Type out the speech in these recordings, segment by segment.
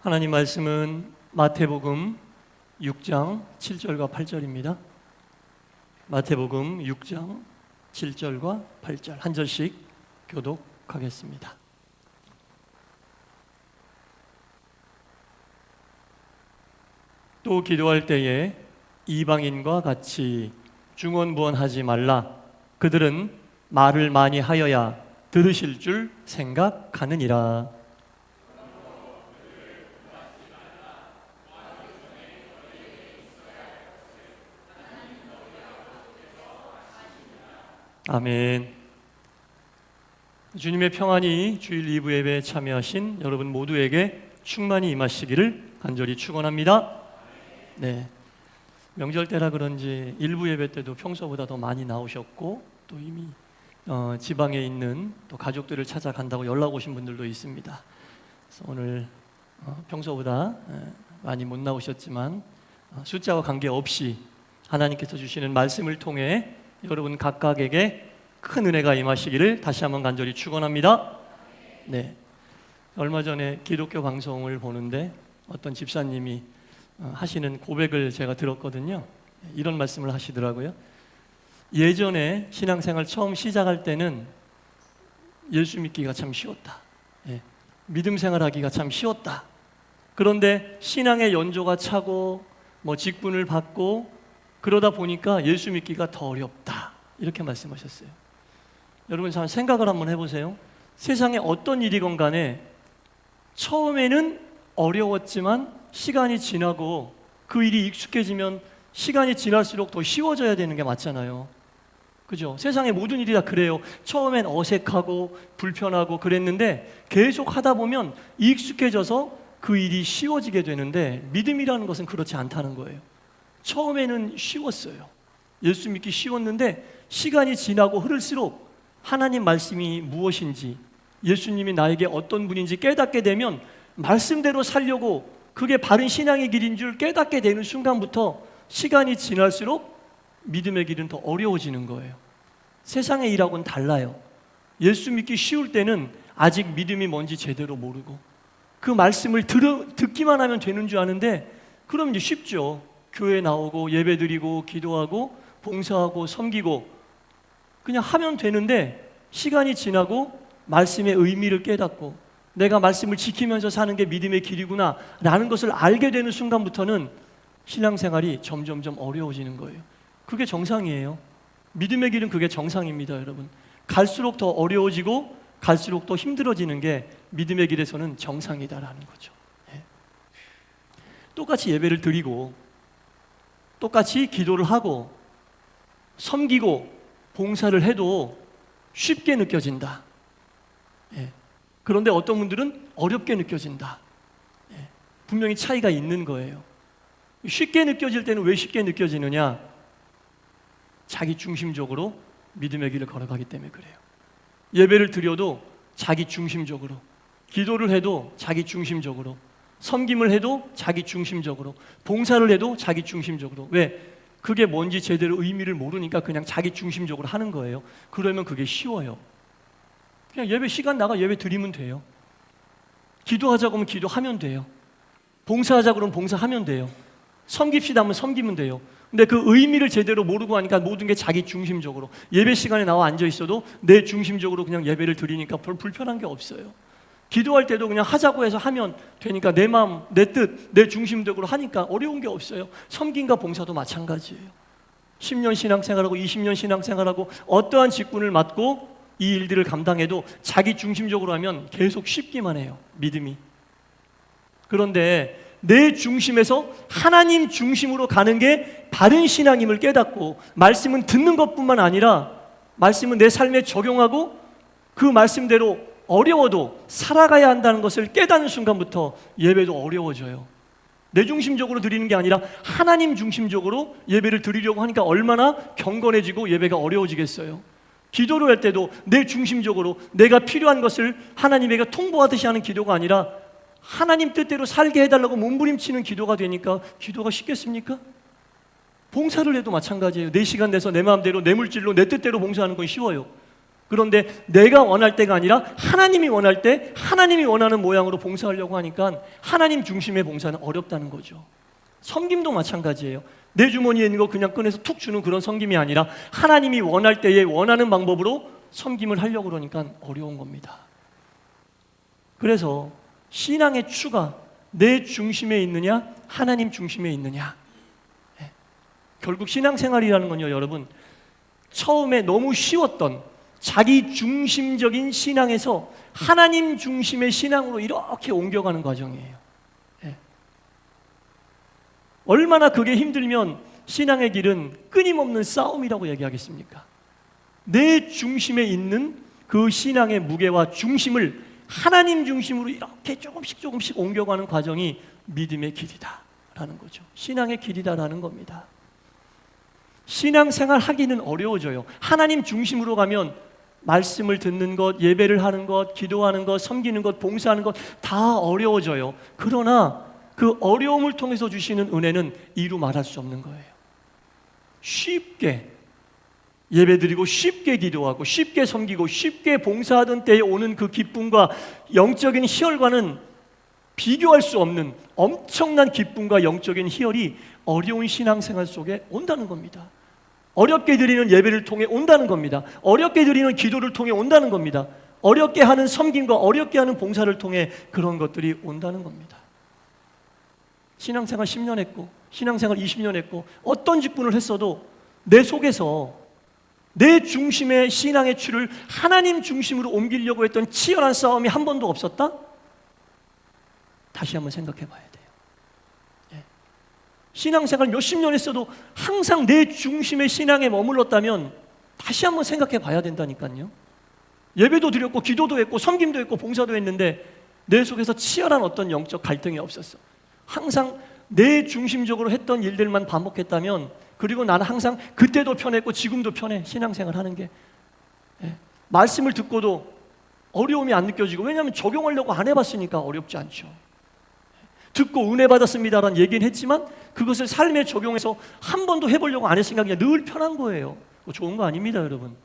하나님 말씀은 마태복음 6장 7절과 8절입니다. 마태복음 6장 7절과 8절 한 절씩 교독하겠습니다. 또 기도할 때에 이방인과 같이 중언부언하지 말라. 그들은 말을 많이 하여야 들으실 줄 생각하느니라. 아멘. 주님의 평안이 주일 2부 예배에 참여하신 여러분 모두에게 충만히 임하시기를 간절히 축원합니다. 네, 명절 때라 그런지 1부 예배 때도 평소보다 더 많이 나오셨고 또 이미 지방에 있는 또 가족들을 찾아간다고 연락 오신 분들도 있습니다. 그래서 오늘 평소보다 많이 못 나오셨지만 숫자와 관계없이 하나님께서 주시는 말씀을 통해 여러분 각각에게 큰 은혜가 임하시기를 다시 한번 간절히 축원합니다. 네, 얼마 전에 기독교 방송을 보는데 어떤 집사님이 하시는 고백을 제가 들었거든요. 이런 말씀을 하시더라고요. 예전에 신앙생활 처음 시작할 때는 예수 믿기가 참 쉬웠다. 믿음 생활하기가 참 쉬웠다. 그런데 신앙의 연조가 차고 직분을 받고 그러다 보니까 예수 믿기가 더 어렵다. 이렇게 말씀하셨어요. 여러분 생각을 한번 해보세요. 세상에 어떤 일이건 간에 처음에는 어려웠지만 시간이 지나고 그 일이 익숙해지면 시간이 지날수록 더 쉬워져야 되는 게 맞잖아요. 그죠? 세상의 모든 일이 다 그래요. 처음엔 어색하고 불편하고 그랬는데 계속 하다 보면 익숙해져서 그 일이 쉬워지게 되는데 믿음이라는 것은 그렇지 않다는 거예요. 처음에는 쉬웠어요. 예수 믿기 쉬웠는데 시간이 지나고 흐를수록 하나님 말씀이 무엇인지 예수님이 나에게 어떤 분인지 깨닫게 되면 말씀대로 살려고 그게 바른 신앙의 길인 줄 깨닫게 되는 순간부터 시간이 지날수록 믿음의 길은 더 어려워지는 거예요. 세상의 일하고는 달라요. 예수 믿기 쉬울 때는 아직 믿음이 뭔지 제대로 모르고 그 말씀을 듣기만 하면 되는 줄 아는데 그럼 이제 쉽죠. 교회 나오고 예배 드리고 기도하고 봉사하고 섬기고 그냥 하면 되는데 시간이 지나고 말씀의 의미를 깨닫고 내가 말씀을 지키면서 사는 게 믿음의 길이구나 라는 것을 알게 되는 순간부터는 신앙생활이 점점점 어려워지는 거예요. 그게 정상이에요. 믿음의 길은 그게 정상입니다. 여러분 갈수록 더 어려워지고 갈수록 더 힘들어지는 게 믿음의 길에서는 정상이다라는 거죠. 똑같이 예배를 드리고 똑같이 기도를 하고 섬기고 봉사를 해도 쉽게 느껴진다. 그런데 어떤 분들은 어렵게 느껴진다. 분명히 차이가 있는 거예요. 쉽게 느껴질 때는 왜 쉽게 느껴지느냐? 자기 중심적으로 믿음의 길을 걸어가기 때문에 그래요. 예배를 드려도 자기 중심적으로, 기도를 해도 자기 중심적으로, 섬김을 해도 자기 중심적으로, 봉사를 해도 자기 중심적으로. 왜? 그게 뭔지 제대로 의미를 모르니까 그냥 자기 중심적으로 하는 거예요. 그러면 그게 쉬워요. 그냥 예배 시간 나가 예배 드리면 돼요. 기도하자고 하면 기도하면 돼요. 봉사하자고 하면 봉사하면 돼요. 섬깁시다 하면 섬기면 돼요. 근데 그 의미를 제대로 모르고 하니까 모든 게 자기 중심적으로 예배 시간에 나와 앉아 있어도 내 중심적으로 그냥 예배를 드리니까 별 불편한 게 없어요. 기도할 때도 그냥 하자고 해서 하면 되니까 내 마음, 내 뜻, 내 중심적으로 하니까 어려운 게 없어요. 섬김과 봉사도 마찬가지예요. 10년 신앙생활하고 20년 신앙생활하고 어떠한 직분을 맡고 이 일들을 감당해도 자기 중심적으로 하면 계속 쉽기만 해요. 믿음이. 그런데 내 중심에서 하나님 중심으로 가는 게 바른 신앙임을 깨닫고 말씀은 듣는 것뿐만 아니라 말씀은 내 삶에 적용하고 그 말씀대로 어려워도 살아가야 한다는 것을 깨닫는 순간부터 예배도 어려워져요. 내 중심적으로 드리는 게 아니라 하나님 중심적으로 예배를 드리려고 하니까 얼마나 경건해지고 예배가 어려워지겠어요. 기도를 할 때도 내 중심적으로 내가 필요한 것을 하나님에게 통보하듯이 하는 기도가 아니라 하나님 뜻대로 살게 해달라고 몸부림치는 기도가 되니까 기도가 쉽겠습니까? 봉사를 해도 마찬가지예요. 내 시간 내서 내 마음대로 내 물질로 내 뜻대로 봉사하는 건 쉬워요. 그런데 내가 원할 때가 아니라 하나님이 원할 때 하나님이 원하는 모양으로 봉사하려고 하니까 하나님 중심의 봉사는 어렵다는 거죠. 섬김도 마찬가지예요. 내 주머니에 있는 거 그냥 꺼내서 툭 주는 그런 섬김이 아니라 하나님이 원할 때에 원하는 방법으로 섬김을 하려고 그러니까 어려운 겁니다. 그래서 신앙의 추가, 내 중심에 있느냐 하나님 중심에 있느냐. 결국 신앙생활이라는 건요, 여러분, 처음에 너무 쉬웠던 자기 중심적인 신앙에서 하나님 중심의 신앙으로 이렇게 옮겨가는 과정이에요. 얼마나 그게 힘들면 신앙의 길은 끊임없는 싸움이라고 얘기하겠습니까? 내 중심에 있는 그 신앙의 무게와 중심을 하나님 중심으로 이렇게 조금씩 옮겨가는 과정이 믿음의 길이다라는 거죠. 신앙의 길이다라는 겁니다. 신앙생활 하기는 어려워져요. 하나님 중심으로 가면 말씀을 듣는 것, 예배를 하는 것, 기도하는 것, 섬기는 것, 봉사하는 것 다 어려워져요. 그러나 그 어려움을 통해서 주시는 은혜는 이루 말할 수 없는 거예요. 쉽게 예배드리고 쉽게 기도하고 쉽게 섬기고 쉽게 봉사하던 때에 오는 그 기쁨과 영적인 희열과는 비교할 수 없는 엄청난 기쁨과 영적인 희열이 어려운 신앙생활 속에 온다는 겁니다. 어렵게 드리는 예배를 통해 온다는 겁니다. 어렵게 드리는 기도를 통해 온다는 겁니다. 어렵게 하는 섬김과 어렵게 하는 봉사를 통해 그런 것들이 온다는 겁니다. 신앙생활 10년 했고 신앙생활 20년 했고 어떤 직분을 했어도 내 속에서 내 중심의 신앙의 추를 하나님 중심으로 옮기려고 했던 치열한 싸움이 한 번도 없었다? 다시 한번 생각해 봐야 돼요. 신앙생활 몇십 년 했어도 항상 내 중심의 신앙에 머물렀다면 다시 한번 생각해 봐야 된다니까요. 예배도 드렸고 기도도 했고 섬김도 했고 봉사도 했는데 내 속에서 치열한 어떤 영적 갈등이 없었어. 항상 내 중심적으로 했던 일들만 반복했다면, 그리고 나는 항상 그때도 편했고 지금도 편해. 신앙생활 하는 게 말씀을 듣고도 어려움이 안 느껴지고, 왜냐하면 적용하려고 안 해봤으니까 어렵지 않죠. 듣고 은혜 받았습니다라는 얘기는 했지만 그것을 삶에 적용해서 한 번도 해보려고 안 했으니까 그냥 늘 편한 거예요. 좋은 거 아닙니다, 여러분.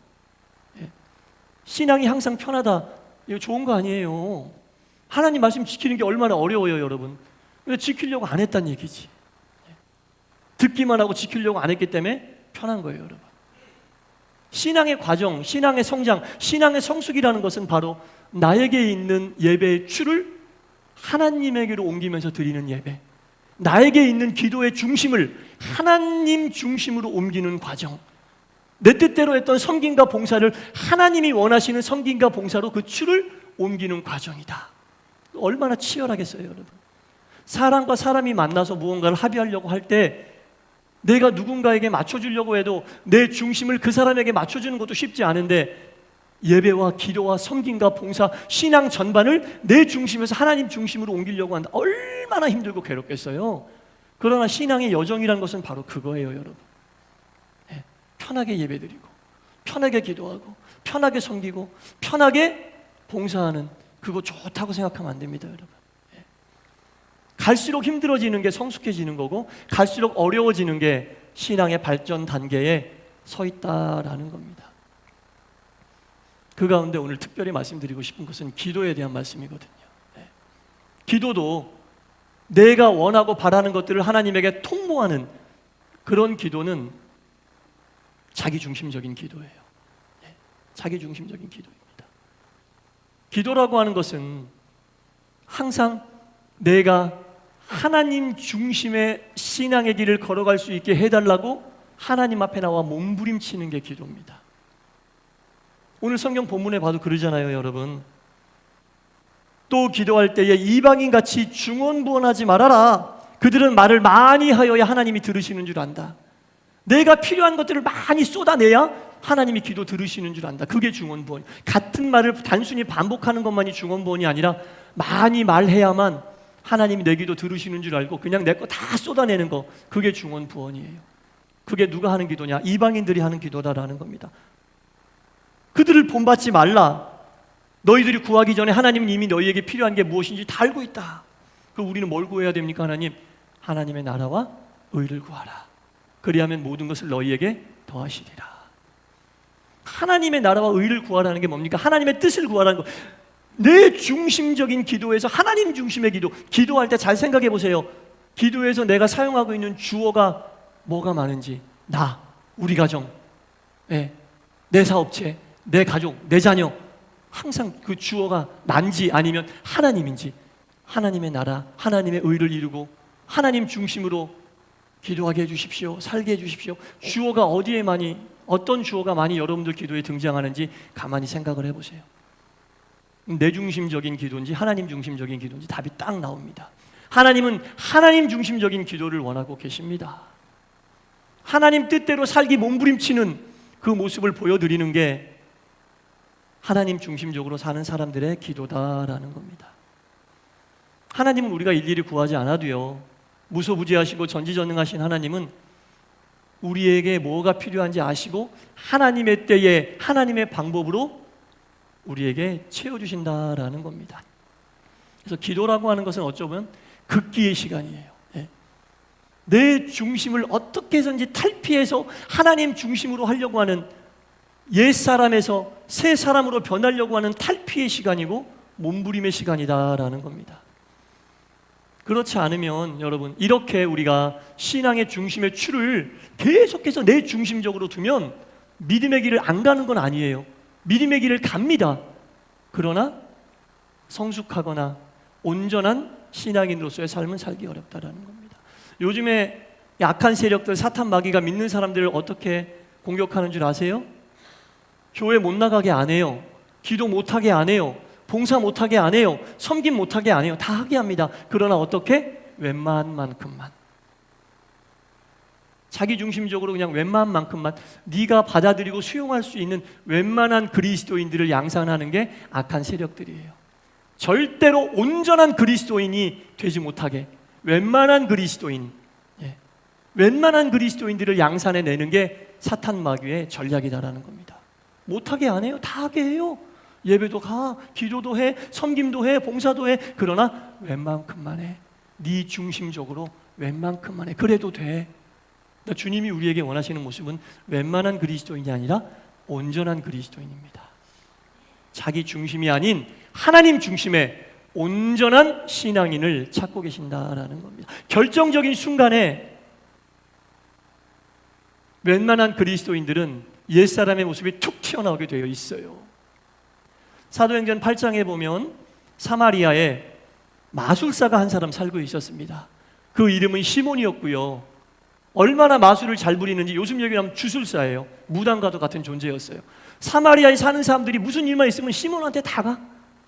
신앙이 항상 편하다, 이거 좋은 거 아니에요. 하나님 말씀 지키는 게 얼마나 어려워요, 여러분. 근데 지키려고 안 했다는 얘기지. 듣기만 하고 지키려고 안 했기 때문에 편한 거예요, 여러분. 신앙의 과정, 신앙의 성장, 신앙의 성숙이라는 것은 바로 나에게 있는 예배의 추를 하나님에게로 옮기면서 드리는 예배, 나에게 있는 기도의 중심을 하나님 중심으로 옮기는 과정, 내 뜻대로 했던 섬김과 봉사를 하나님이 원하시는 섬김과 봉사로 그 추를 옮기는 과정이다. 얼마나 치열하겠어요, 여러분. 사람과 사람이 만나서 무언가를 합의하려고 할 때 내가 누군가에게 맞춰주려고 해도 내 중심을 그 사람에게 맞춰주는 것도 쉽지 않은데, 예배와 기도와 섬김과 봉사, 신앙 전반을 내 중심에서 하나님 중심으로 옮기려고 한다. 얼마나 힘들고 괴롭겠어요. 그러나 신앙의 여정이라는 것은 바로 그거예요, 여러분. 편하게 예배드리고 편하게 기도하고 편하게 섬기고 편하게 봉사하는, 그거 좋다고 생각하면 안 됩니다, 여러분. 갈수록 힘들어지는 게 성숙해지는 거고, 갈수록 어려워지는 게 신앙의 발전 단계에 서 있다라는 겁니다. 그 가운데 오늘 특별히 말씀드리고 싶은 것은 기도에 대한 말씀이거든요. 기도도 내가 원하고 바라는 것들을 하나님에게 통보하는 그런 기도는 자기중심적인 기도예요. 자기중심적인 기도입니다. 기도라고 하는 것은 항상 내가 하나님 중심의 신앙의 길을 걸어갈 수 있게 해달라고 하나님 앞에 나와 몸부림치는 게 기도입니다. 오늘 성경 본문에 봐도 그러잖아요, 여러분. 또 기도할 때에 이방인같이 중언부언하지 말아라. 그들은 말을 많이 하여야 하나님이 들으시는 줄 안다. 내가 필요한 것들을 많이 쏟아내야 하나님이 기도 들으시는 줄 안다. 그게 중언부언. 같은 말을 단순히 반복하는 것만이 중언부언이 아니라 많이 말해야만 하나님이 내 기도 들으시는 줄 알고 그냥 내 거 다 쏟아내는 거, 그게 중언부언이에요. 그게 누가 하는 기도냐? 이방인들이 하는 기도다라는 겁니다. 그들을 본받지 말라. 너희들이 구하기 전에 하나님은 이미 너희에게 필요한 게 무엇인지 다 알고 있다. 그럼 우리는 뭘 구해야 됩니까? 하나님, 하나님의 나라와 의를 구하라. 그리하면 모든 것을 너희에게 더하시리라. 하나님의 나라와 의를 구하라는 게 뭡니까? 하나님의 뜻을 구하라는 거. 내 중심적인 기도에서 하나님 중심의 기도할 때 잘 생각해 보세요. 기도에서 내가 사용하고 있는 주어가 뭐가 많은지, 나, 우리 가정, 내 사업체, 내 가족, 내 자녀, 항상 그 주어가 난지 아니면 하나님인지, 하나님의 나라, 하나님의 의를 이루고 하나님 중심으로 기도하게 해주십시오. 살게 해주십시오. 주어가 어디에 많이, 어떤 주어가 많이 여러분들 기도에 등장하는지 가만히 생각을 해보세요. 내 중심적인 기도인지 하나님 중심적인 기도인지 답이 딱 나옵니다. 하나님은 하나님 중심적인 기도를 원하고 계십니다. 하나님 뜻대로 살기 몸부림치는 그 모습을 보여드리는 게 하나님 중심적으로 사는 사람들의 기도다라는 겁니다. 하나님은 우리가 일일이 구하지 않아도요, 무소부지하시고 전지전능하신 하나님은 우리에게 뭐가 필요한지 아시고 하나님의 때에 하나님의 방법으로 우리에게 채워주신다라는 겁니다. 그래서 기도라고 하는 것은 어쩌면 극기의 시간이에요. 내 중심을 어떻게 해서든지 탈피해서 하나님 중심으로 하려고 하는, 옛사람에서 새 사람으로 변하려고 하는 탈피의 시간이고 몸부림의 시간이다라는 겁니다. 그렇지 않으면 여러분, 이렇게 우리가 신앙의 중심의 추를 계속해서 내 중심적으로 두면 믿음의 길을 안 가는 건 아니에요. 믿음의 길을 갑니다. 그러나 성숙하거나 온전한 신앙인으로서의 삶은 살기 어렵다라는 겁니다. 요즘에 약한 세력들, 사탄 마귀가 믿는 사람들을 어떻게 공격하는 줄 아세요? 교회 못 나가게 안 해요. 기도 못하게 안 해요. 봉사 못하게 안 해요. 섬김 못하게 안 해요. 다 하게 합니다. 그러나 어떻게? 웬만한 만큼만. 자기 중심적으로 그냥 웬만한 만큼만, 네가 받아들이고 수용할 수 있는 웬만한 그리스도인들을 양산하는 게 악한 세력들이에요. 절대로 온전한 그리스도인이 되지 못하게 웬만한 그리스도인, 웬만한 그리스도인들을 양산해내는 게 사탄 마귀의 전략이다라는 겁니다. 못하게 안 해요. 다 하게 해요. 예배도 가, 기도도 해, 섬김도 해, 봉사도 해. 그러나 웬만큼만 해. 네 중심적으로 웬만큼만 해. 그래도 돼. 주님이 우리에게 원하시는 모습은 웬만한 그리스도인이 아니라 온전한 그리스도인입니다. 자기 중심이 아닌 하나님 중심의 온전한 신앙인을 찾고 계신다라는 겁니다. 결정적인 순간에 웬만한 그리스도인들은 옛사람의 모습이 툭 튀어나오게 되어 있어요. 사도행전 8장에 보면 사마리아에 마술사가 한 사람 살고 있었습니다. 그 이름은 시몬이었고요. 얼마나 마술을 잘 부리는지 요즘 얘기로 하면 주술사예요. 무당과도 같은 존재였어요. 사마리아에 사는 사람들이 무슨 일만 있으면 시몬한테 다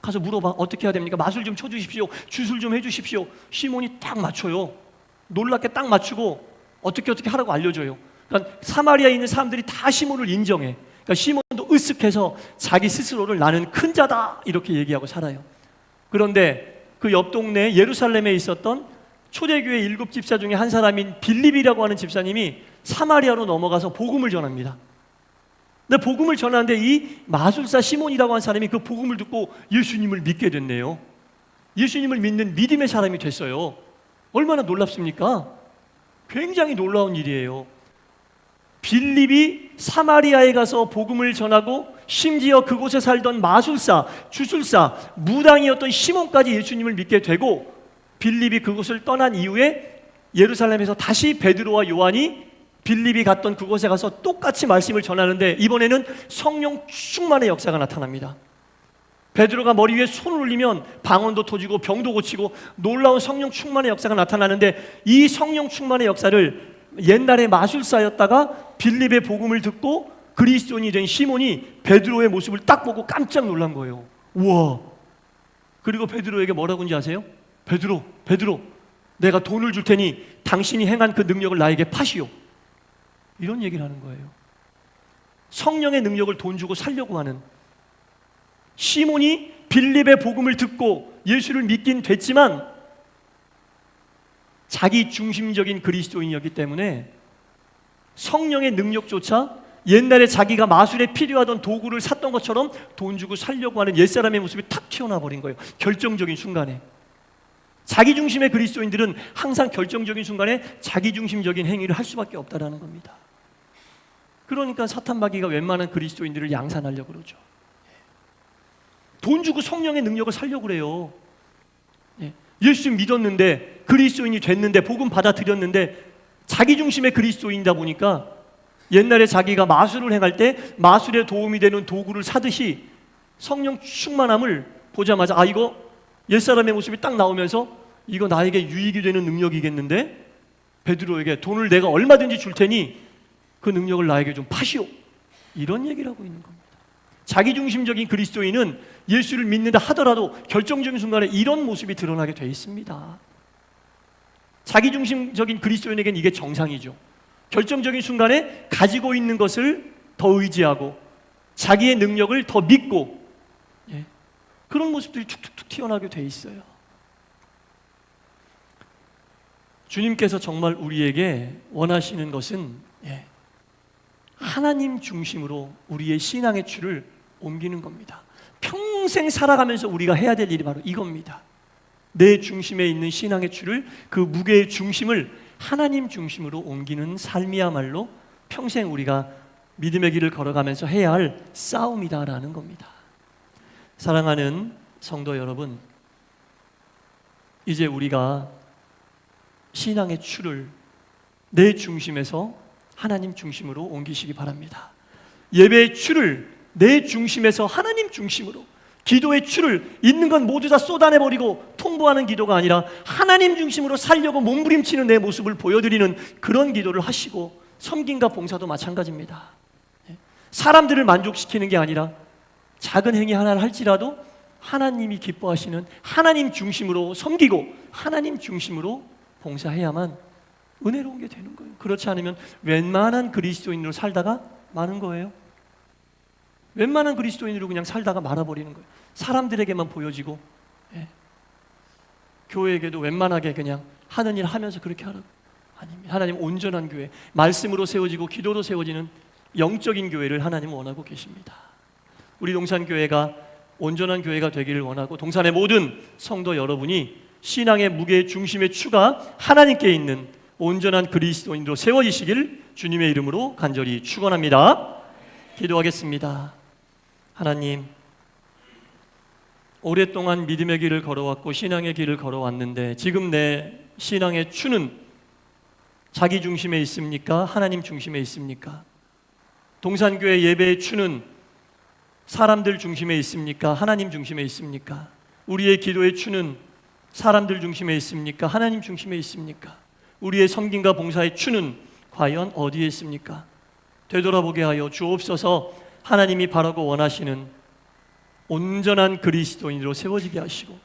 가서 물어봐. 어떻게 해야 됩니까? 마술 좀 쳐주십시오. 주술 좀 해주십시오. 시몬이 딱 맞춰요. 놀랍게 딱 맞추고 어떻게 하라고 알려줘요. 그러니까 사마리아에 있는 사람들이 다 시몬을 인정해. 그러니까 시몬도 으쓱해서 자기 스스로를 나는 큰 자다 이렇게 얘기하고 살아요. 그런데 그 옆 동네 예루살렘에 있었던 초대교회 7 집사 중에 한 사람인 빌립이라고 하는 집사님이 사마리아로 넘어가서 복음을 전합니다. 근데 복음을 전하는데 이 마술사 시몬이라고 하는 사람이 그 복음을 듣고 예수님을 믿게 됐네요. 예수님을 믿는 믿음의 사람이 됐어요. 얼마나 놀랍습니까? 굉장히 놀라운 일이에요. 빌립이 사마리아에 가서 복음을 전하고 심지어 그곳에 살던 마술사, 주술사, 무당이었던 시몬까지 예수님을 믿게 되고, 빌립이 그곳을 떠난 이후에 예루살렘에서 다시 베드로와 요한이 빌립이 갔던 그곳에 가서 똑같이 말씀을 전하는데 이번에는 성령 충만의 역사가 나타납니다. 베드로가 머리 위에 손을 올리면 방언도 터지고 병도 고치고 놀라운 성령 충만의 역사가 나타나는데, 이 성령 충만의 역사를 옛날에 마술사였다가 빌립의 복음을 듣고 그리스도인이 된 시몬이 베드로의 모습을 딱 보고 깜짝 놀란 거예요. 우와. 그리고 베드로에게 뭐라고 하는지 아세요? 베드로, 내가 돈을 줄 테니 당신이 행한 그 능력을 나에게 파시오. 이런 얘기를 하는 거예요. 성령의 능력을 돈 주고 살려고 하는 시몬이 빌립의 복음을 듣고 예수를 믿긴 됐지만 자기 중심적인 그리스도인이었기 때문에 성령의 능력조차 옛날에 자기가 마술에 필요하던 도구를 샀던 것처럼 돈 주고 살려고 하는 옛사람의 모습이 탁 튀어나와 버린 거예요. 결정적인 순간에. 자기 중심의 그리스도인들은 항상 결정적인 순간에 자기 중심적인 행위를 할 수밖에 없다라는 겁니다. 그러니까 사탄 마귀가 웬만한 그리스도인들을 양산하려고 그러죠. 돈 주고 성령의 능력을 살려고 그래요. 예수 믿었는데 그리스도인이 됐는데 복음 받아들였는데 자기 중심의 그리스도인이다 보니까 옛날에 자기가 마술을 행할 때 마술에 도움이 되는 도구를 사듯이 성령 충만함을 보자마자 이거 옛사람의 모습이 딱 나오면서 이거 나에게 유익이 되는 능력이겠는데 베드로에게 돈을 내가 얼마든지 줄 테니 그 능력을 나에게 좀 파시오, 이런 얘기를 하고 있는 겁니다. 자기중심적인 그리스도인은 예수를 믿는다 하더라도 결정적인 순간에 이런 모습이 드러나게 돼 있습니다. 자기중심적인 그리스도인에게는 이게 정상이죠. 결정적인 순간에 가지고 있는 것을 더 의지하고 자기의 능력을 더 믿고 그런 모습들이 툭툭툭 튀어나오게 돼 있어요. 주님께서 정말 우리에게 원하시는 것은 하나님 중심으로 우리의 신앙의 추를 옮기는 겁니다. 평생 살아가면서 우리가 해야 될 일이 바로 이겁니다. 내 중심에 있는 신앙의 추를, 그 무게의 중심을 하나님 중심으로 옮기는 삶이야말로 평생 우리가 믿음의 길을 걸어가면서 해야 할 싸움이다라는 겁니다. 사랑하는 성도 여러분, 이제 우리가 신앙의 추를 내 중심에서 하나님 중심으로 옮기시기 바랍니다. 예배의 추를 내 중심에서 하나님 중심으로, 기도의 추를 있는 건 모두 다 쏟아내버리고 통보하는 기도가 아니라 하나님 중심으로 살려고 몸부림치는 내 모습을 보여드리는 그런 기도를 하시고, 섬김과 봉사도 마찬가지입니다. 사람들을 만족시키는 게 아니라 작은 행위 하나를 할지라도 하나님이 기뻐하시는 하나님 중심으로 섬기고 하나님 중심으로 봉사해야만 은혜로운 게 되는 거예요. 그렇지 않으면 웬만한 그리스도인으로 살다가 마는 거예요. 웬만한 그리스도인으로 그냥 살다가 말아버리는 거예요. 사람들에게만 보여지고, 교회에게도 웬만하게 그냥 하는 일 하면서 그렇게 하라고. 아닙니다. 하나님 온전한 교회, 말씀으로 세워지고 기도로 세워지는 영적인 교회를 하나님 원하고 계십니다. 우리 동산교회가 온전한 교회가 되기를 원하고, 동산의 모든 성도 여러분이 신앙의 무게의 중심의 추가 하나님께 있는 온전한 그리스도인으로 세워지시길 주님의 이름으로 간절히 축원합니다. 기도하겠습니다. 하나님, 오랫동안 믿음의 길을 걸어왔고 신앙의 길을 걸어왔는데 지금 내 신앙의 추는 자기 중심에 있습니까? 하나님 중심에 있습니까? 동산교회 예배의 추는 사람들 중심에 있습니까? 하나님 중심에 있습니까? 우리의 기도의 추는 사람들 중심에 있습니까? 하나님 중심에 있습니까? 우리의 섬김과 봉사의 추는 과연 어디에 있습니까? 되돌아보게 하여 주옵소서. 하나님이 바라고 원하시는 온전한 그리스도인으로 세워지게 하시고,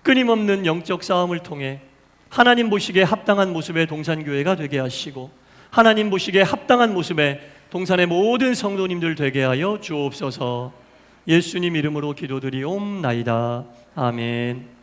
끊임없는 영적 싸움을 통해 하나님 보시기에 합당한 모습의 동산교회가 되게 하시고, 하나님 보시기에 합당한 모습의 동산의 모든 성도님들 되게 하여 주옵소서. 예수님 이름으로 기도드리옵나이다. 아멘.